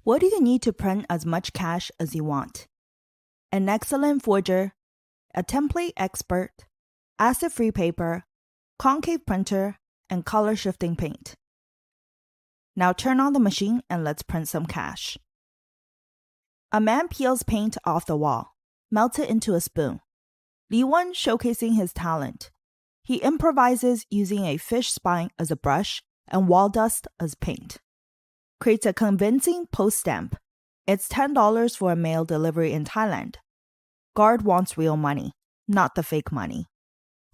What do you need to print as much cash as you want? An excellent forger, a template expert, acid-free paper, concave printer, and color-shifting paint. Now turn on the machine and let's print some cash. A man peels paint off the wall, melts it into a spoon. Li-Wen showcasing his talent. He improvises using a fish spine as a brush and wall dust as paint. Creates a convincing post stamp. It's $10 for a mail delivery in Thailand. Guard wants real money, not the fake money.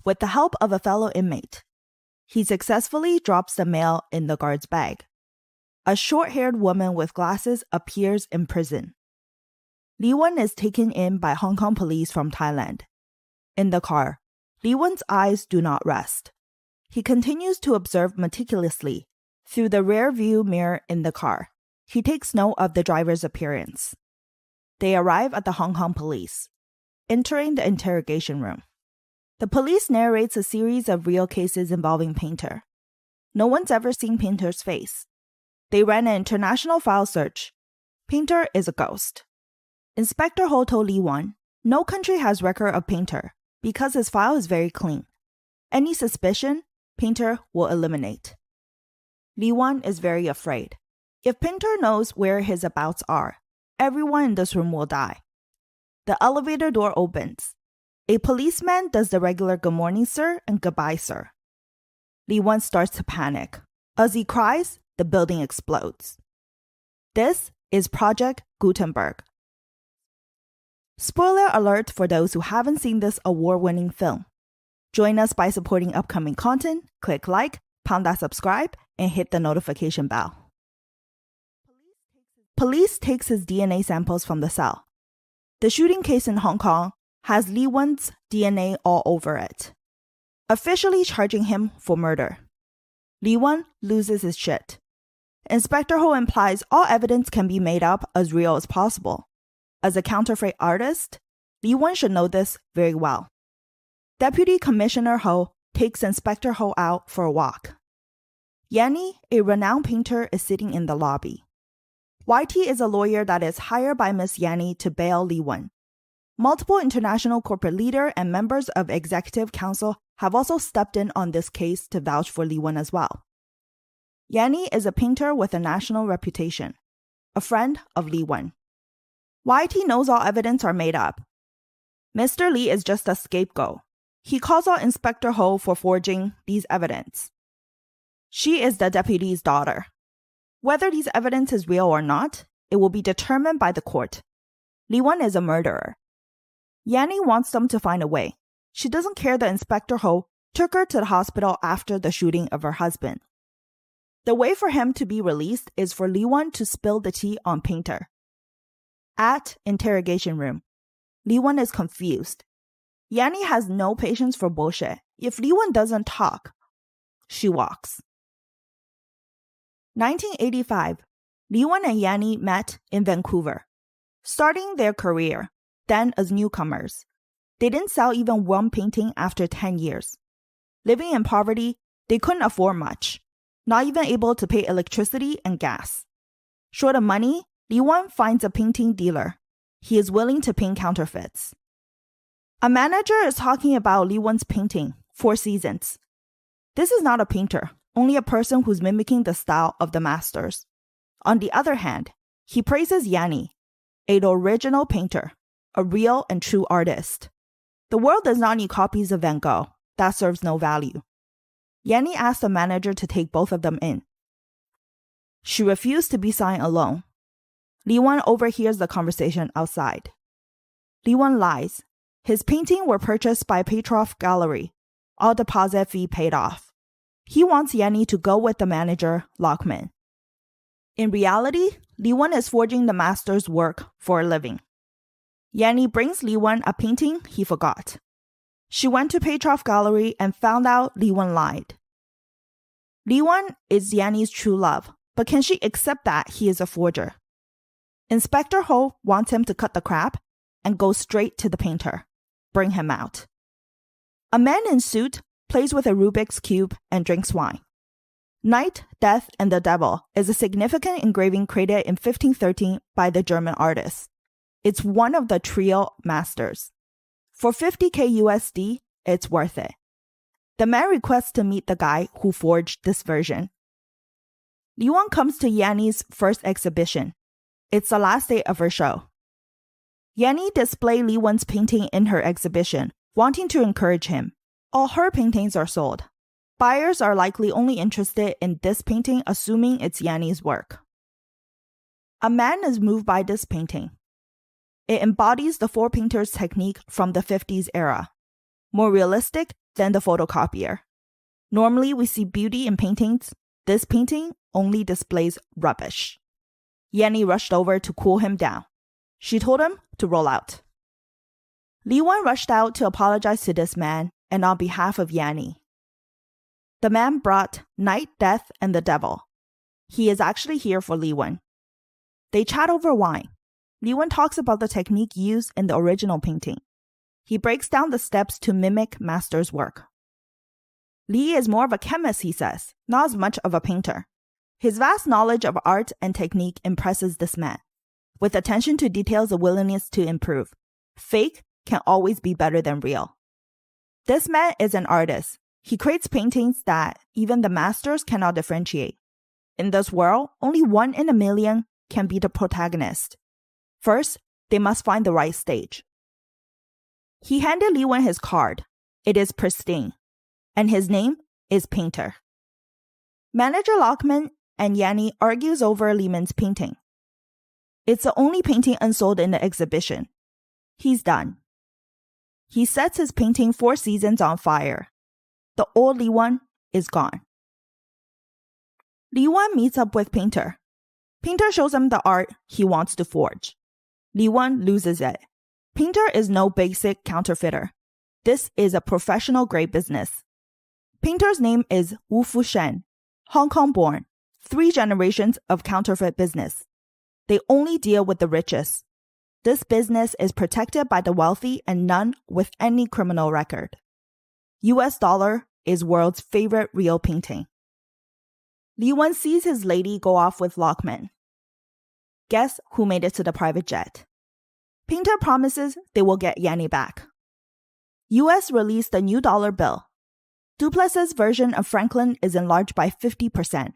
With the help of a fellow inmate, he successfully drops the mail in the guard's bag. A short-haired woman with glasses appears in prison. Li-Wen is taken in by Hong Kong police from Thailand. In the car, Li-Wen's eyes do not rest. He continues to observe meticulously through the rear-view mirror in the car. He takes note of the driver's appearance. They arrive at the Hong Kong police, entering the interrogation room. The police narrates a series of real cases involving Painter. No one's ever seen Painter's face. They ran an international file search. Painter is a ghost. Inspector Ho told Li-Wen, no country has record of Painter because his file is very clean. Any suspicion, Painter will eliminate. Li-Wen is very afraid. If Painter knows where his abouts are, everyone in this room will die. The elevator door opens. A policeman does the regular good morning, sir, and goodbye, sir. Li-Wen starts to panic. As he cries, the building explodes. This is Project Gutenberg. Spoiler alert for those who haven't seen this award-winning film. Join us by supporting upcoming content, click like, pound that subscribe, and hit the notification bell. Police takes his DNA samples from the cell. The shooting case in Hong Kong has Li-Wen's DNA all over it, officially charging him for murder. Li-Wen loses his shit. Inspector Ho implies all evidence can be made up as real as possible. As a counterfeit artist, Li-Wen should know this very well. Deputy Commissioner Ho takes Inspector Ho out for a walk. Yanni, a renowned painter, is sitting in the lobby. YT is a lawyer that is hired by Miss Yanni to bail Li-Wen. Multiple international corporate leaders and members of executive council have also stepped in on this case to vouch for Li-Wen as well. Yanni is a painter with a national reputation, a friend of Li-Wen. YT knows all evidence are made up. Mr. Li is just a scapegoat. He calls out Inspector Ho for forging these evidence. She is the deputy's daughter. Whether these evidence is real or not, it will be determined by the court. Li-Wen is a murderer. Yanni wants them to find a way. She doesn't care that Inspector Ho took her to the hospital after the shooting of her husband. The way for him to be released is for Li-Wen to spill the tea on Painter. At interrogation room, Li-Wen is confused. Yanni has no patience for bullshit. If Li-Wen doesn't talk, she walks. 1985, Li-Wen and Yanni met in Vancouver, starting their career, then as newcomers. They didn't sell even one painting after 10 years. Living in poverty, they couldn't afford much, not even able to pay electricity and gas. Short of money, Li-Wen finds a painting dealer. He is willing to paint counterfeits. A manager is talking about Li-Wen's painting, Four Seasons. This is not a painter, only a person who's mimicking the style of the masters. On the other hand, he praises Yanni, an original painter, a real and true artist. The world does not need copies of Van Gogh. That serves no value. Yanni asks the manager to take both of them in. She refused to be signed alone. Li-Wen overhears the conversation outside. Li-Wen lies. His paintings were purchased by Petrov Gallery. All deposit fee paid off. He wants Yanni to go with the manager, Lockman. In reality, Li-Wen is forging the master's work for a living. Yanni brings Li-Wen a painting he forgot. She went to Petrov Gallery and found out Li-Wen lied. Li-Wen is Yanni's true love, but can she accept that he is a forger? Inspector Ho wants him to cut the crap and go straight to the painter. Bring him out. A man in suit plays with a Rubik's Cube and drinks wine. Night, Death, and the Devil is a significant engraving created in 1513 by the German artist. It's one of the trio masters. For $50,000 USD, it's worth it. The man requests to meet the guy who forged this version. Li Wan comes to Yanni's first exhibition. It's the last day of her show. Yanni displays Li Wan's painting in her exhibition, wanting to encourage him. All her paintings are sold. Buyers are likely only interested in this painting, assuming it's Yanni's work. A man is moved by this painting. It embodies the four painters' technique from the 50s era, more realistic than the photocopier. Normally, we see beauty in paintings. This painting only displays rubbish. Yanni rushed over to cool him down. She told him to roll out. Li Wan rushed out to apologize to this man and on behalf of Yanni. The man brought Night, Death, and the Devil. He is actually here for Li Wan. They chat over wine. Li Wan talks about the technique used in the original painting. He breaks down the steps to mimic master's work. Li is more of a chemist, he says, not as much of a painter. His vast knowledge of art and technique impresses this man. With attention to details and willingness to improve, fake can always be better than real. This man is an artist. He creates paintings that even the masters cannot differentiate. In this world, only 1 in a million can be the protagonist. First, they must find the right stage. He handed Li Wan his card. It is pristine, and his name is Painter. Manager Lockman and Yanni argues over Li Wan's painting. It's the only painting unsold in the exhibition. He's done. He sets his painting 4 Seasons on fire. The old Li Wan is gone. Li Wan meets up with Painter. Painter shows him the art he wants to forge. Li Wan loses it. Painter is no basic counterfeiter. This is a professional grade business. Painter's name is Wu Fushen, Hong Kong born, 3 generations of counterfeit business. They only deal with the richest. This business is protected by the wealthy and none with any criminal record. US dollar is world's favorite real painting. Li Wan sees his lady go off with Lockman. Guess who made it to the private jet? Painter promises they will get Yanni back. US released a new dollar bill. Duplessis's version of Franklin is enlarged by 50%,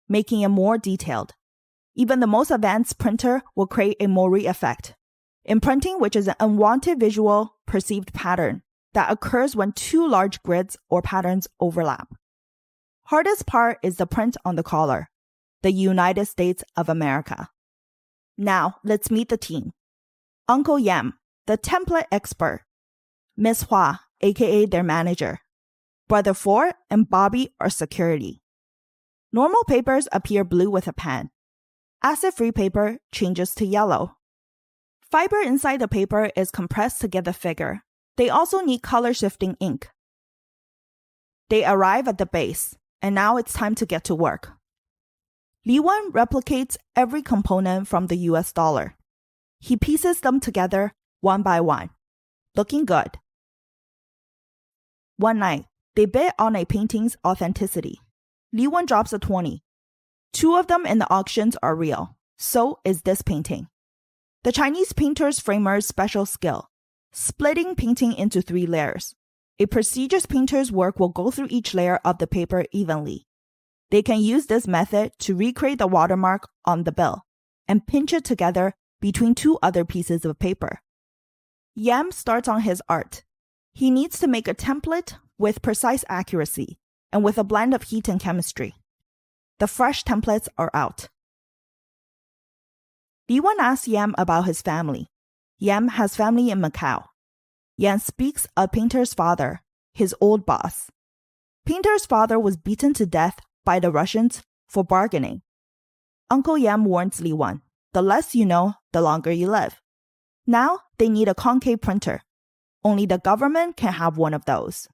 making it more detailed. Even the most advanced printer will create a Mori effect, imprinting, which is an unwanted visual perceived pattern that occurs when 2 large grids or patterns overlap. Hardest part is the print on the collar, the United States of America. Now, let's meet the team. Uncle Yam, the template expert. Miss Hua, aka their manager. Brother Ford and Bobby are security. Normal papers appear blue with a pen. Acid-free paper changes to yellow. Fiber inside the paper is compressed to get the figure. They also need color-shifting ink. They arrive at the base, and now it's time to get to work. Li Wan replicates every component from the US dollar. He pieces them together one by one, looking good. One night, they bid on a painting's authenticity. Li Wan drops a 20. 2 of them in the auctions are real. So is this painting. The Chinese painter's framer's special skill, splitting painting into 3 layers. A prestigious painter's work will go through each layer of the paper evenly. They can use this method to recreate the watermark on the bill and pinch it together between 2 other pieces of paper. Yam starts on his art. He needs to make a template with precise accuracy and with a blend of heat and chemistry. The fresh templates are out. Li Wan asks Yam about his family. Yam has family in Macau. Yam speaks of Painter's father, his old boss. Painter's father was beaten to death by the Russians for bargaining. Uncle Yam warns Li Wan, the less you know, the longer you live. Now they need a concave printer. Only the government can have one of those.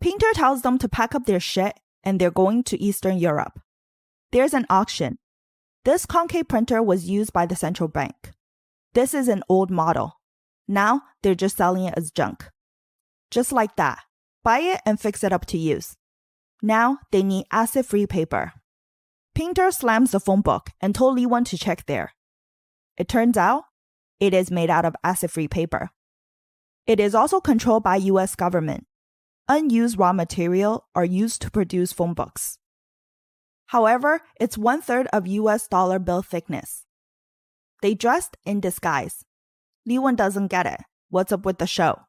Painter tells them to pack up their shit and they're going to Eastern Europe. There's an auction. This concave printer was used by the central bank. This is an old model. Now they're just selling it as junk. Just like that. Buy it and fix it up to use. Now they need acid-free paper. Painter slams the phone book and told Li Wen to check there. It turns out it is made out of acid-free paper. It is also controlled by US government. Unused raw material are used to produce phone books. However, it's 1/3 of US dollar bill thickness. They dressed in disguise. Li Wen doesn't get it. What's up with the show?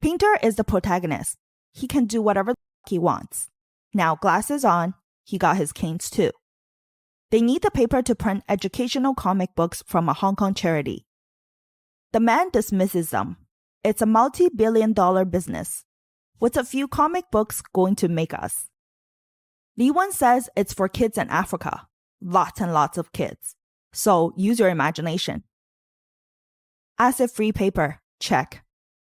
Painter is the protagonist. He can do whatever he wants. Now glasses on, he got his canes too. They need the paper to print educational comic books from a Hong Kong charity. The man dismisses them. It's a multi-billion-dollar business. What's a few comic books going to make us? Li Wen says it's for kids in Africa. Lots and lots of kids. So use your imagination. Acid-free paper, check.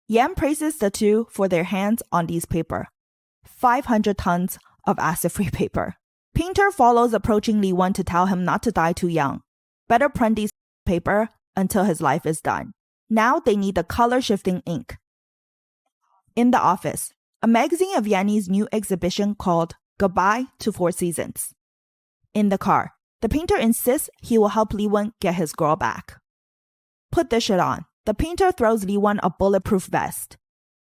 Yan praises the two for their hands on these paper. 500 tons of acid-free paper. Painter follows approaching Li Wen to tell him not to die too young. Better print these paper until his life is done. Now they need the color-shifting ink. In the office, a magazine of Yanni's new exhibition called Goodbye to Four Seasons. In the car, the painter insists he will help Li Wen get his girl back. Put this shit on. The painter throws Li Wen a bulletproof vest.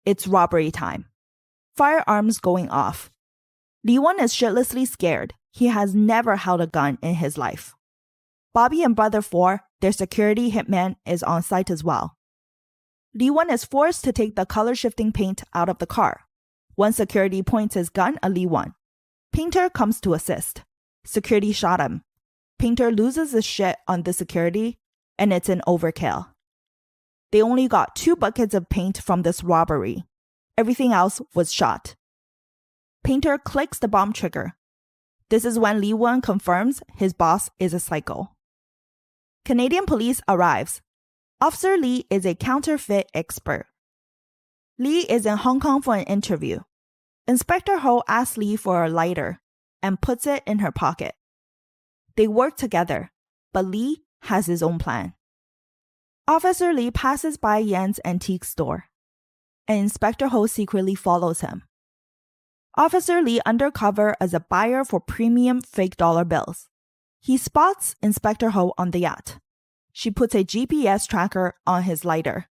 It's robbery time. Firearms going off. Li Wen is shitlessly scared. He has never held a gun in his life. Bobby and Brother 4, their security hitman, is on site as well. Li Wen is forced to take the color-shifting paint out of the car. One security points his gun at Li Wen. Painter comes to assist. Security shot him. Painter loses his shit on the security, and it's an overkill. They only got 2 buckets of paint from this robbery. Everything else was shot. Painter clicks the bomb trigger. This is when Li Wen confirms his boss is a psycho. Canadian police arrives. Officer Lee is a counterfeit expert. Lee is in Hong Kong for an interview. Inspector Ho asks Lee for a lighter and puts it in her pocket. They work together, but Lee has his own plan. Officer Lee passes by Yan's antique store, and Inspector Ho secretly follows him. Officer Lee undercover as a buyer for premium fake dollar bills. He spots Inspector Ho on the yacht. She puts a GPS tracker on his lighter.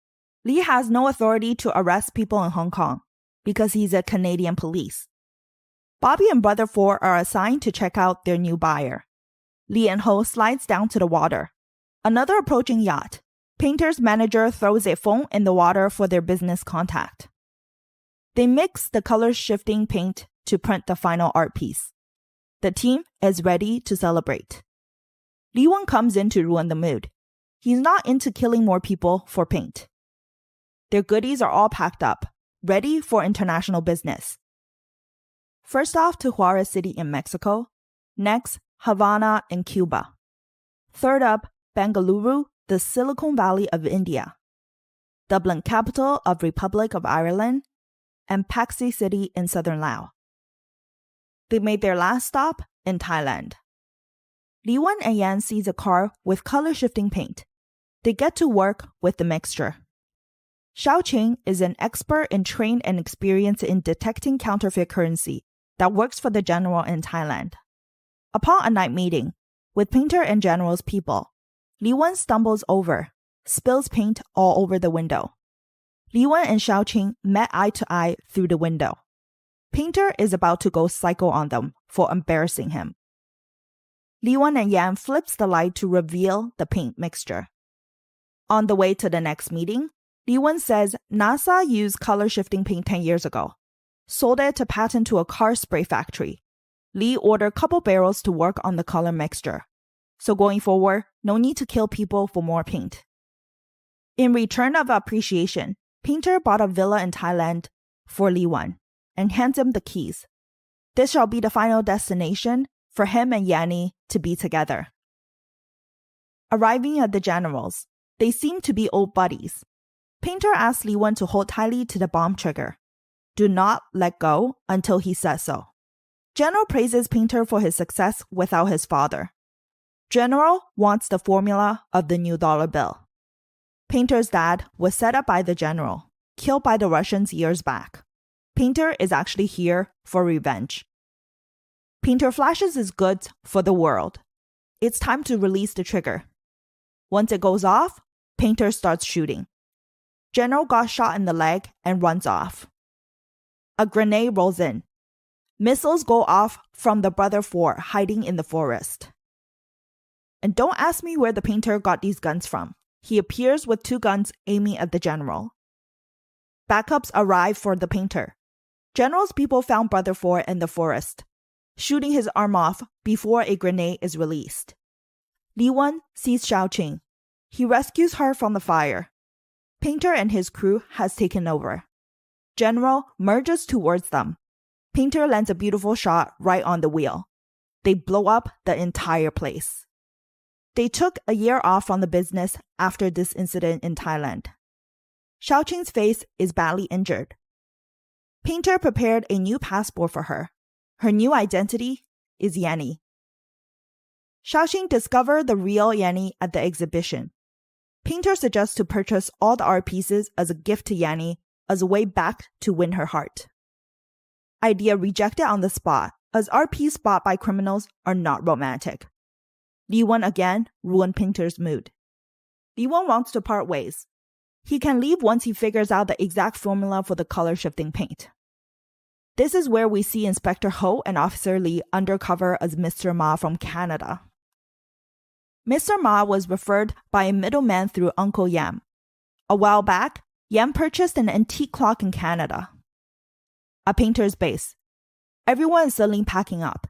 Lee has no authority to arrest people in Hong Kong because he's a Canadian police. Bobby and Brother 4 are assigned to check out their new buyer. Lee and Ho slides down to the water. Another approaching yacht. Painter's manager throws a phone in the water for their business contact. They mix the color-shifting paint to print the final art piece. The team is ready to celebrate. Li Wen comes in to ruin the mood. He's not into killing more people for paint. Their goodies are all packed up, ready for international business. First off to Juarez City in Mexico. Next, Havana in Cuba. Third up, Bengaluru, the Silicon Valley of India. Dublin, capital of Republic of Ireland, and Paxi City in southern Laos. They made their last stop in Thailand. Li Wen and Yan sees a car with color-shifting paint. They get to work with the mixture. Xiao Qing is an expert and trained and experienced in detecting counterfeit currency that works for the general in Thailand. Upon a night meeting with Painter and General's people, Li Wen stumbles over, spills paint all over the window. Li Wen and Xiao Qing met eye to eye through the window. Painter is about to go psycho on them for embarrassing him. Li Wen and Yan flips the light to reveal the paint mixture. On the way to the next meeting, Li Wen says NASA used color-shifting paint 10 years ago, sold it to patent to a car spray factory. Li ordered a couple barrels to work on the color mixture. So going forward, no need to kill people for more paint. In return of appreciation, Painter bought a villa in Thailand for Li Wen and hands him the keys. This shall be the final destination for him and Yanni to be together. Arriving at the General's, they seem to be old buddies. Painter asks Li Wen to hold tightly to the bomb trigger. Do not let go until he says so. General praises Painter for his success without his father. General wants the formula of the new dollar bill. Painter's dad was set up by the general, killed by the Russians years back. Painter is actually here for revenge. Painter flashes his goods for the world. It's time to release the trigger. Once it goes off, Painter starts shooting. General got shot in the leg and runs off. A grenade rolls in. Missiles go off from the brother fort hiding in the forest. And don't ask me where the painter got these guns from. He appears with 2 guns aiming at the general. Backups arrive for the painter. General's people found brother fort in the forest, shooting his arm off before a grenade is released. Li Wen sees Xiaoqing. He rescues her from the fire. Painter and his crew has taken over. General merges towards them. Painter lands a beautiful shot right on the wheel. They blow up the entire place. They took a year off from the business after this incident in Thailand. Xiaoqing's face is badly injured. Painter prepared a new passport for her. Her new identity is Yanni. Xiaoqing discovered the real Yanni at the exhibition. Painter suggests to purchase all the art pieces as a gift to Yanni as a way back to win her heart. Idea rejected on the spot, as art pieces bought by criminals are not romantic. Li Wen again ruined Painter's mood. Li Wen wants to part ways. He can leave once he figures out the exact formula for the color-shifting paint. This is where we see Inspector Ho and Officer Lee undercover as Mr. Ma from Canada. Mr. Ma was referred by a middleman through Uncle Yam. A while back, Yam purchased an antique clock in Canada. A painter's base. Everyone is suddenly packing up.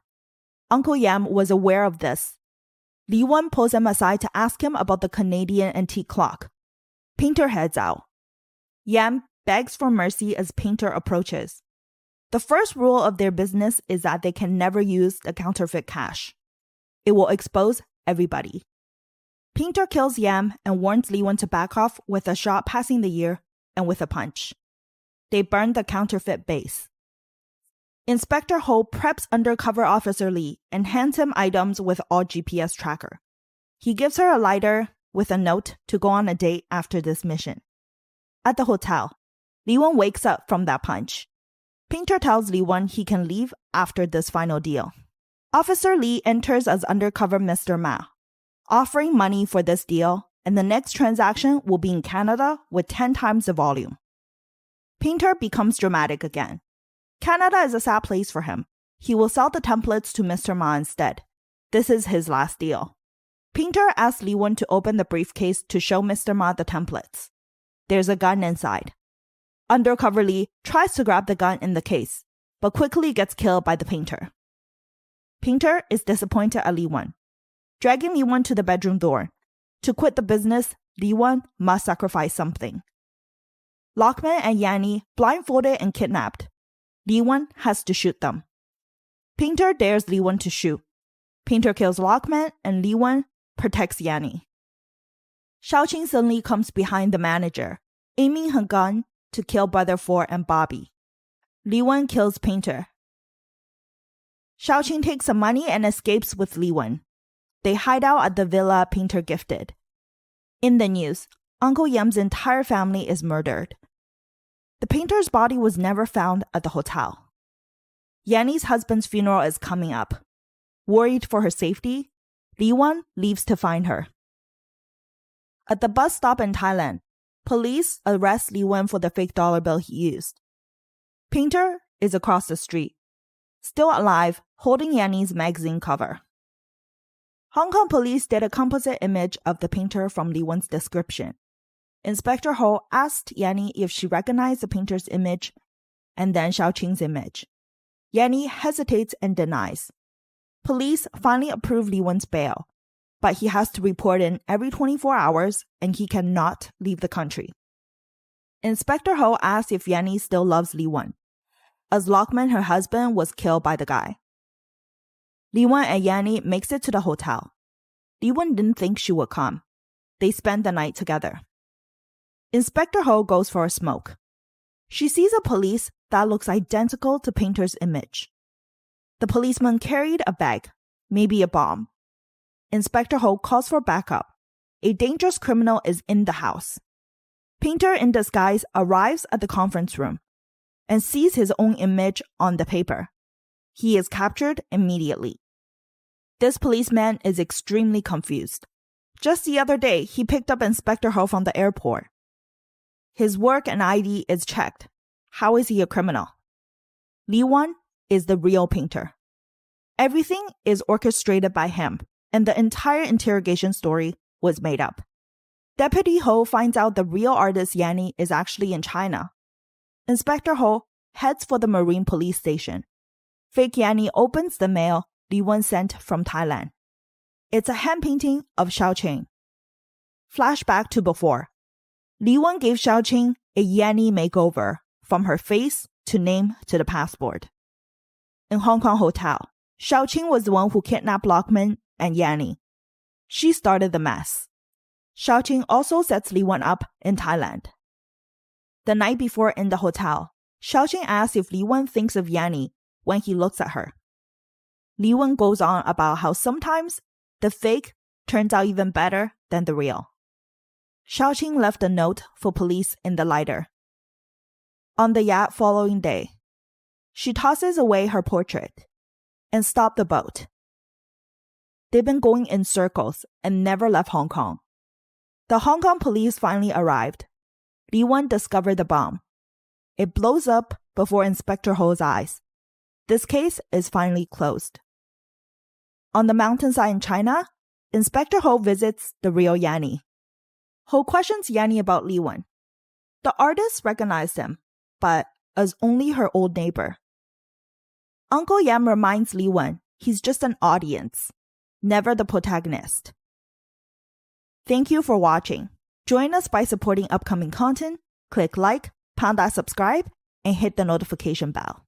Uncle Yam was aware of this. Li Wen pulls him aside to ask him about the Canadian antique clock. Painter heads out. Yam begs for mercy as Painter approaches. The first rule of their business is that they can never use the counterfeit cash. It will expose everybody. Painter kills Yam and warns Li Wen to back off with a shot passing the ear and with a punch. They burn the counterfeit base. Inspector Ho preps undercover Officer Lee and hands him items with all GPS tracker. He gives her a lighter with a note to go on a date after this mission. At the hotel, Li Wen wakes up from that punch. Painter tells Li Wen he can leave after this final deal. Officer Lee enters as undercover Mr. Ma, offering money for this deal, and the next transaction will be in Canada with 10 times the volume. Painter becomes dramatic again. Canada is a sad place for him. He will sell the templates to Mr. Ma instead. This is his last deal. Painter asks Li Wen to open the briefcase to show Mr. Ma the templates. There's a gun inside. Undercover Lee tries to grab the gun in the case, but quickly gets killed by the painter. Painter is disappointed at Li Wen, dragging Li Wen to the bedroom door. To quit the business, Li Wen must sacrifice something. Lockman and Yanni blindfolded and kidnapped. Li Wen has to shoot them. Painter dares Li Wen to shoot. Painter kills Lockman and Li Wen protects Yanni. Xiaoqing suddenly comes behind the manager, aiming her gun to kill Brother Ford and Bobby. Li Wen kills Painter. Xiaoqing takes some money and escapes with Li Wen. They hide out at the villa Painter gifted. In the news, Uncle Yam's entire family is murdered. The painter's body was never found at the hotel. Yanni's husband's funeral is coming up. Worried for her safety, Li Wen leaves to find her. At the bus stop in Thailand, police arrest Li Wen for the fake dollar bill he used. Painter is across the street, still alive, holding Yanni's magazine cover. Hong Kong police did a composite image of the painter from Li Wen's description. Inspector Ho asked Yanni if she recognized the painter's image and then Xiaoqing's image. Yanni hesitates and denies. Police finally approve Li Wen's bail, but he has to report in every 24 hours and he cannot leave the country. Inspector Ho asks if Yanni still loves Li Wen, as Lockman, her husband, was killed by the guy. Li Wen and Yanni makes it to the hotel. Li Wen didn't think she would come. They spend the night together. Inspector Ho goes for a smoke. She sees a police that looks identical to Painter's image. The policeman carried a bag, maybe a bomb. Inspector Ho calls for backup. A dangerous criminal is in the house. Painter in disguise arrives at the conference room and sees his own image on the paper. He is captured immediately. This policeman is extremely confused. Just the other day, he picked up Inspector Ho from the airport. His work and ID is checked. How is he a criminal? Li Wan is the real painter. Everything is orchestrated by him, and the entire interrogation story was made up. Deputy Ho finds out the real artist Yanni is actually in China. Inspector Ho heads for the Marine Police Station. Fake Yanni opens the mail Li Wan sent from Thailand. It's a hand painting of Xiaoqing. Flashback to before. Li Wan gave Xiaoqing a Yanni makeover, from her face to name to the passport. In Hong Kong hotel, Xiaoqing was the one who kidnapped Lockman and Yanni. She started the mess. Xiaoqing also sets Li Wan up in Thailand. The night before in the hotel, Xiaoqing asks if Li Wan thinks of Yanni when he looks at her. Li Wan goes on about how sometimes the fake turns out even better than the real. Xiaoqing left a note for police in the lighter. On the yacht following day, she tosses away her portrait and stopped the boat. They've been going in circles and never left Hong Kong. The Hong Kong police finally arrived. Li Wan discovered the bomb. It blows up before Inspector Ho's eyes. This case is finally closed. On the mountainside in China, Inspector Ho visits the real Yanni. Ho questions Yanni about Li Wan. The artist recognized him, but as only her old neighbor. Uncle Yam reminds Li Wan he's just an audience, never the protagonist. Thank you for watching. Join us by supporting upcoming content. Click like, pound that subscribe, and hit the notification bell.